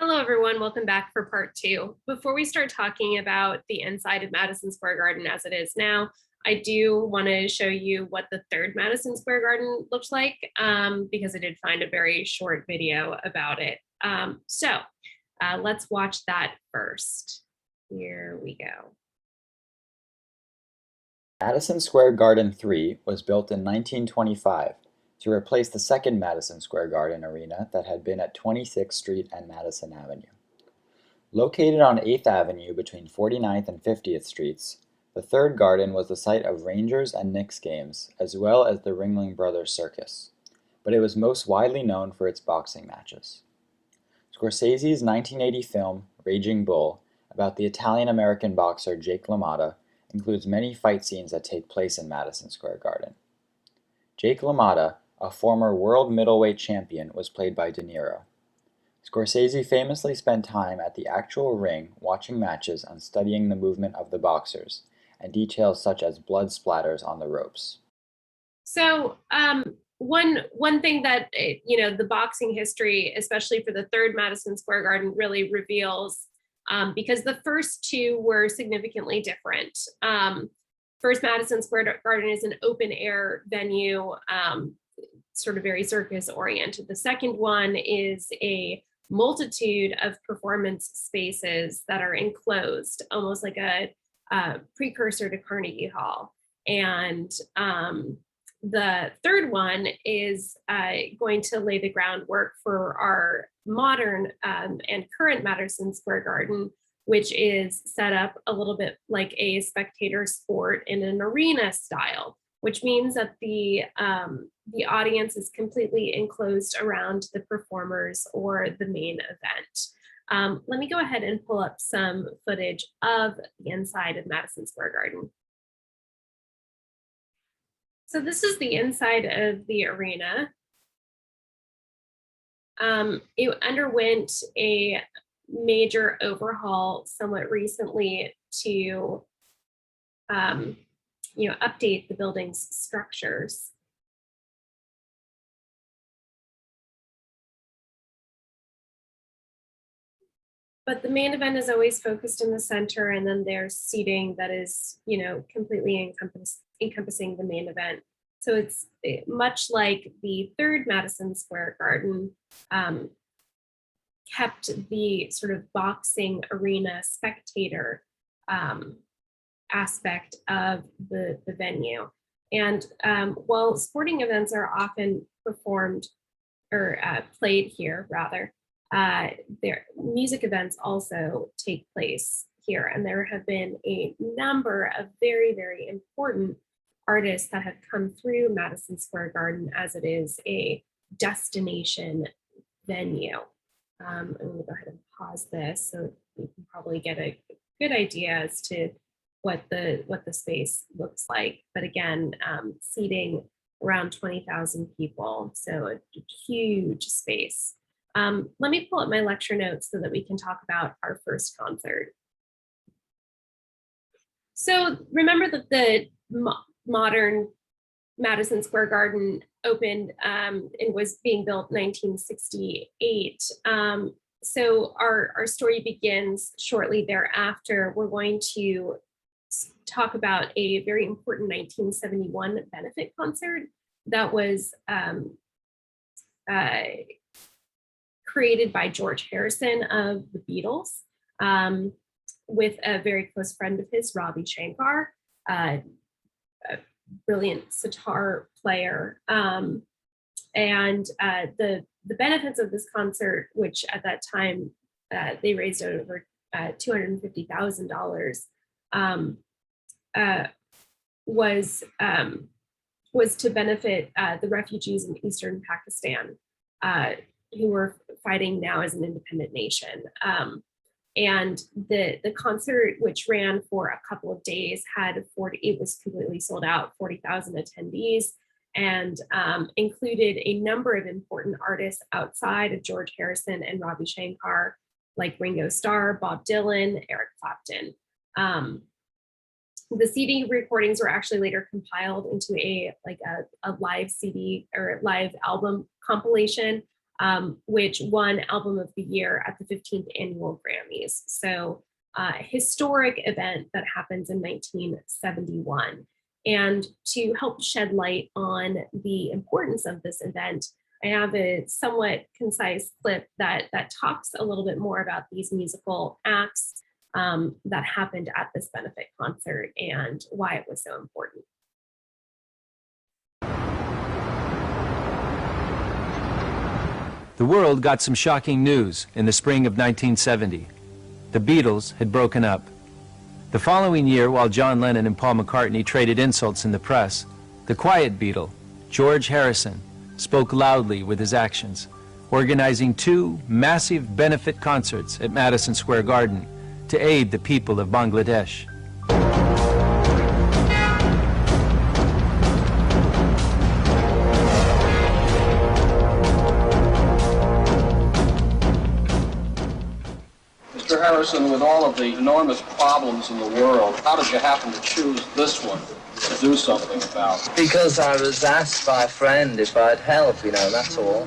Hello, everyone. Welcome back for part two. Before we start talking about the inside of Madison Square Garden as it is now, I do want to show you what the third Madison Square Garden looks like because I did find a very short video about it. Let's watch that first. Here we go. Madison Square Garden 3 was built in 1925 to replace the second Madison Square Garden arena that had been at 26th Street and Madison Avenue. Located on 8th Avenue between 49th and 50th Streets, the third garden was the site of Rangers and Knicks games as well as the Ringling Brothers Circus, but it was most widely known for its boxing matches. Scorsese's 1980 film Raging Bull, about the Italian-American boxer Jake LaMotta, includes many fight scenes that take place in Madison Square Garden. Jake LaMotta, a former world middleweight champion, was played by De Niro. Scorsese famously spent time at the actual ring watching matches and studying the movement of the boxers, and details such as blood splatters on the ropes. So one thing that the boxing history, especially for the third Madison Square Garden, really reveals, because the first two were significantly different. First Madison Square Garden is an open air venue, sort of very circus oriented. The second one is a multitude of performance spaces that are enclosed, almost like a precursor to Carnegie Hall. And the third one is going to lay the groundwork for our modern and current Madison Square Garden, which is set up a little bit like a spectator sport in an arena style, which means that the audience is completely enclosed around the performers or the main event. Let me go ahead and pull up some footage of the inside of Madison Square Garden. So this is the inside of the arena. It underwent a major overhaul somewhat recently to update the building's structures. But the main event is always focused in the center, and then there's seating that is, completely encompassing the main event. So it's much like the third Madison Square Garden, kept the sort of boxing arena spectator aspect of the venue. And while sporting events are often performed or played here, rather, their music events also take place here. And there have been a number of very, very important artists that have come through Madison Square Garden as it is a destination venue. I'm going to go ahead and pause this so you can probably get a good idea as to what the space looks like. But again, seating around 20,000 people, so a huge space. Let me pull up my lecture notes so that we can talk about our first concert. So remember that the modern Madison Square Garden opened and was being built in 1968. So our story begins shortly thereafter. We're going to talk about a very important 1971 benefit concert that was created by George Harrison of the Beatles, with a very close friend of his, Ravi Shankar, a brilliant sitar player. And the benefits of this concert, which at that time they raised over $250,000, was to benefit the refugees in eastern Pakistan who were fighting now as an independent nation. And the concert, which ran for a couple of days, it was completely sold out, 40,000 attendees, and included a number of important artists outside of George Harrison and Ravi Shankar, like Ringo Starr, Bob Dylan, Eric Clapton. The CD recordings were actually later compiled into a live CD or live album compilation which won Album of the Year at the 15th Annual Grammys. So a historic event that happens in 1971. And to help shed light on the importance of this event, I have a somewhat concise clip that talks a little bit more about these musical acts that happened at this benefit concert and why it was so important. The world got some shocking news in the spring of 1970. The Beatles had broken up. The following year, while John Lennon and Paul McCartney traded insults in the press, the quiet Beatle, George Harrison, spoke loudly with his actions, organizing 2 massive benefit concerts at Madison Square Garden to aid the people of Bangladesh. Mr. Harrison, with all of the enormous problems in the world, how did you happen to choose this one to do something about? Because I was asked by a friend if I'd help, you know, that's all.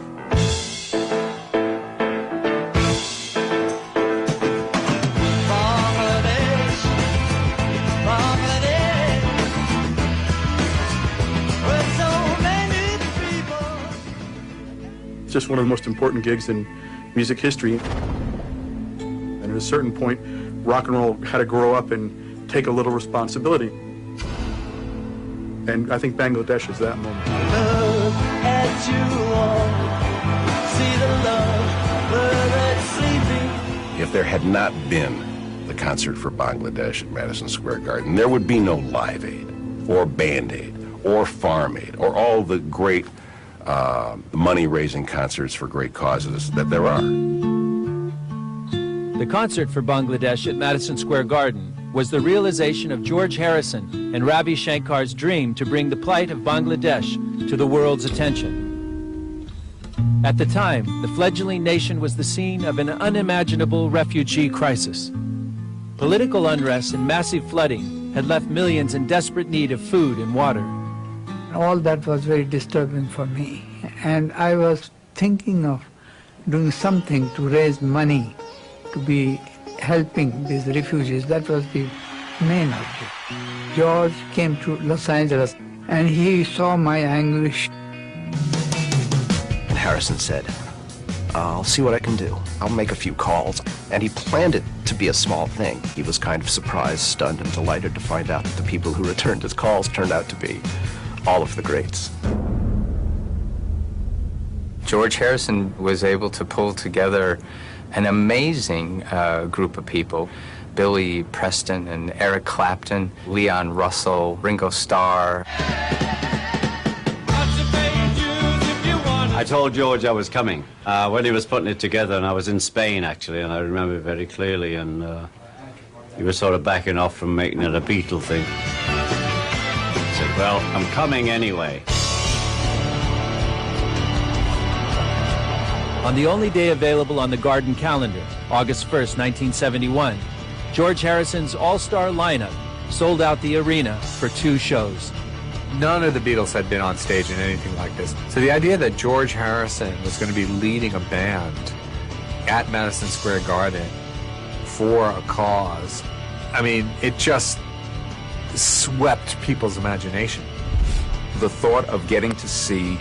It's just one of the most important gigs in music history. And at a certain point, rock and roll had to grow up and take a little responsibility. And I think Bangladesh is that moment. Look at you all, see the love that's sleeping. If there had not been the concert for Bangladesh at Madison Square Garden, there would be no Live Aid or Band Aid or Farm Aid or all the great money-raising concerts for great causes that there are. The concert for Bangladesh at Madison Square Garden was the realization of George Harrison and Ravi Shankar's dream to bring the plight of Bangladesh to the world's attention. At the time, the fledgling nation was the scene of an unimaginable refugee crisis. Political unrest and massive flooding had left millions in desperate need of food and water. All that was very disturbing for me, and I was thinking of doing something to raise money to be helping these refugees. That was the main object. George came to Los Angeles and he saw my anguish. Harrison said, I'll see what I can do. I'll make a few calls. And he planned it to be a small thing. He was kind of surprised, stunned, and delighted to find out that the people who returned his calls turned out to be all of the greats. George Harrison was able to pull together an amazing group of people. Billy Preston and Eric Clapton, Leon Russell, Ringo Starr. I told George I was coming when he was putting it together, and I was in Spain, actually, and I remember it very clearly, and he was sort of backing off from making it a Beatle thing. I said, well, I'm coming anyway. On the only day available on the Garden calendar, August 1st, 1971, George Harrison's all-star lineup sold out the arena for 2 shows. None of the Beatles had been on stage in anything like this. So the idea that George Harrison was going to be leading a band at Madison Square Garden for a cause, I mean, it just swept people's imagination. The thought of getting to see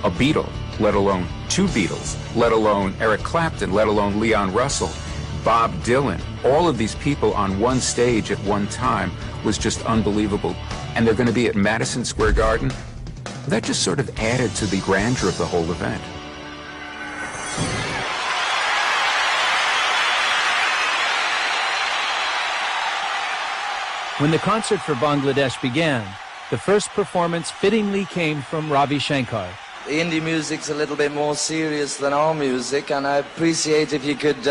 a Beatle, let alone 2 Beatles, let alone Eric Clapton, let alone Leon Russell, Bob Dylan, all of these people on one stage at one time was just unbelievable. And they're going to be at Madison Square Garden. That just sort of added to the grandeur of the whole event. When the concert for Bangladesh began, the first performance fittingly came from Ravi Shankar. Indie music's a little bit more serious than our music, and I appreciate if you could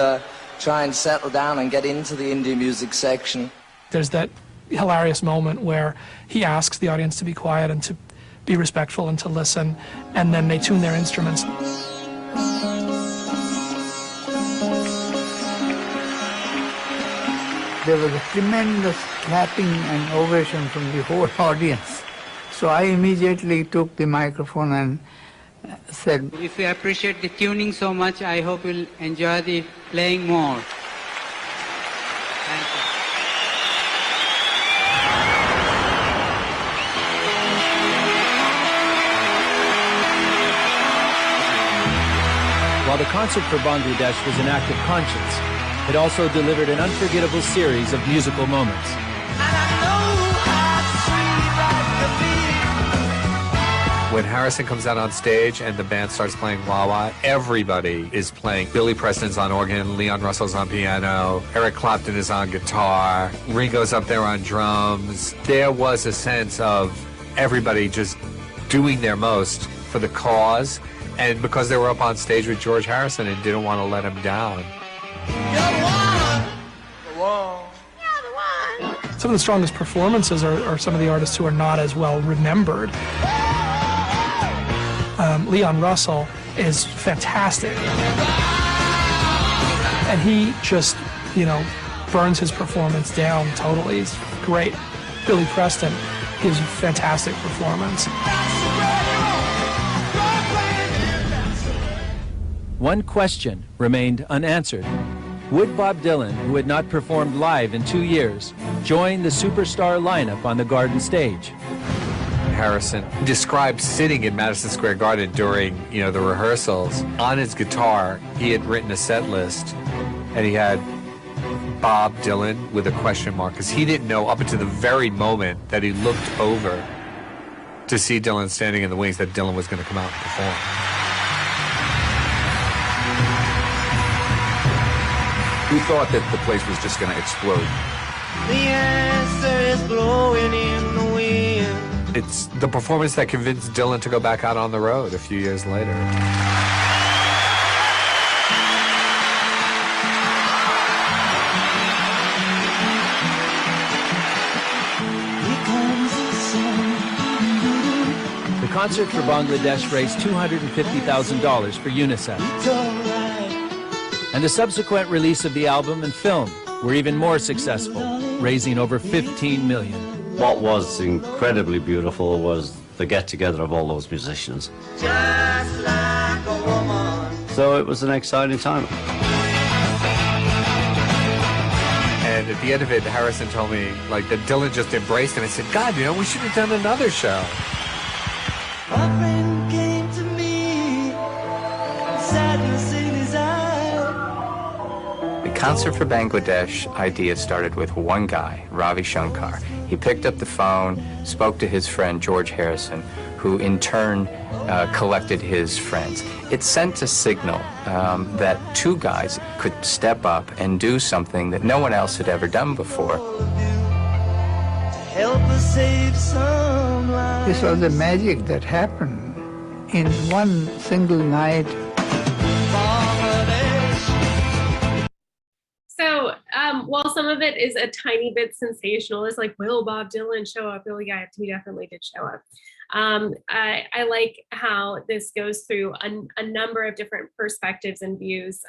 try and settle down and get into the indie music section. There's that hilarious moment where he asks the audience to be quiet and to be respectful and to listen, and then they tune their instruments. There was a tremendous clapping and ovation from the whole audience. So I immediately took the microphone and said, If you appreciate the tuning so much, I hope you'll enjoy the playing more. Thank you. While the concert for Bangladesh was an act of conscience, it also delivered an unforgettable series of musical moments. When Harrison comes out on stage and the band starts playing Wah Wah, everybody is playing. Billy Preston's on organ, Leon Russell's on piano, Eric Clapton is on guitar, Ringo's up there on drums. There was a sense of everybody just doing their most for the cause, and because they were up on stage with George Harrison and didn't want to let him down. Some of the strongest performances are some of the artists who are not as well remembered. Leon Russell is fantastic. And he just, burns his performance down totally. He's great. Billy Preston gives a fantastic performance. One question remained unanswered. Would Bob Dylan, who had not performed live in 2 years, join the superstar lineup on the Garden stage? Harrison described sitting in Madison Square Garden during, the rehearsals. On his guitar, he had written a set list, and he had Bob Dylan with a question mark, because he didn't know up until the very moment that he looked over to see Dylan standing in the wings that Dylan was going to come out and perform. We thought that the place was just going to explode. The answer is blowing in the wind. It's the performance that convinced Dylan to go back out on the road a few years later. The concert for Bangladesh raised $250,000 for UNICEF. And the subsequent release of the album and film were even more successful, raising over $15 million. What was incredibly beautiful was the get-together of all those musicians. Just like a woman. So it was an exciting time. And at the end of it, Harrison told me, that Dylan just embraced him and said, God, we should have done another show. A friend came to me, sadness in his eyes. The Concert for Bangladesh idea started with one guy, Ravi Shankar. He picked up the phone, spoke to his friend George Harrison, who in turn collected his friends. It sent a signal that two guys could step up and do something that no one else had ever done before. Help us save some lives. This was the magic that happened in one single night. So while some of it is a tiny bit sensational, it's like, will Bob Dylan show up? Well, yeah, he definitely did show up. I like how this goes through a number of different perspectives and views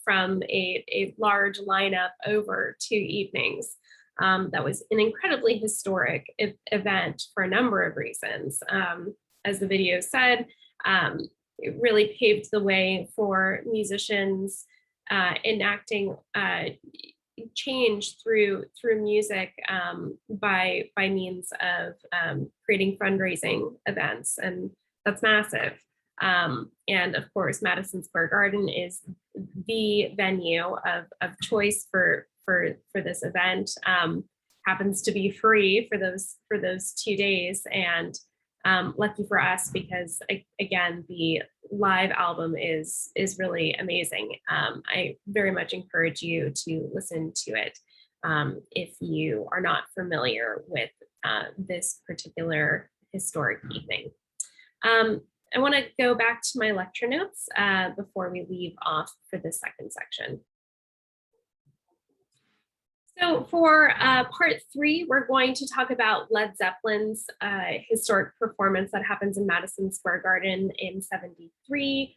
from a large lineup over 2 evenings. That was an incredibly historic event for a number of reasons. As the video said, it really paved the way for musicians enacting change through music by means of creating fundraising events, and that's massive. And of course, Madison Square Garden is the venue of choice for this event. Happens to be free for those 2 days, and lucky for us because again, the live album is really amazing. I very much encourage you to listen to it if you are not familiar with this particular historic evening. I want to go back to my lecture notes before we leave off for the second section. So for part 3, we're going to talk about Led Zeppelin's historic performance that happens in Madison Square Garden in '73,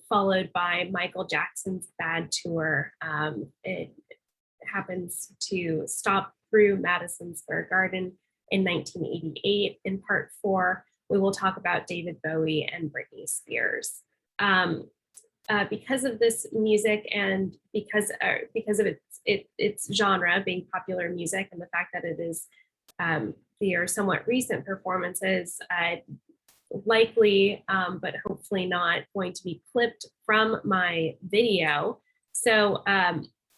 followed by Michael Jackson's Bad Tour. It happens to stop through Madison Square Garden in 1988. In part 4, we will talk about David Bowie and Britney Spears. Because of this music and because of its genre being popular music and the fact that it is they are somewhat recent performances, likely, but hopefully not going to be clipped from my video. So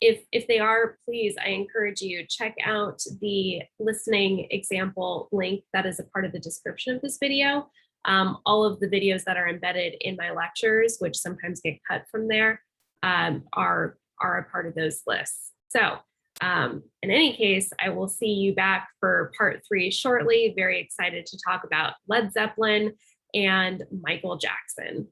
if they are, please, I encourage you, check out the listening example link that is a part of the description of this video. All of the videos that are embedded in my lectures, which sometimes get cut from there, are a part of those lists. So in any case, I will see you back for part 3 shortly. Very excited to talk about Led Zeppelin and Michael Jackson.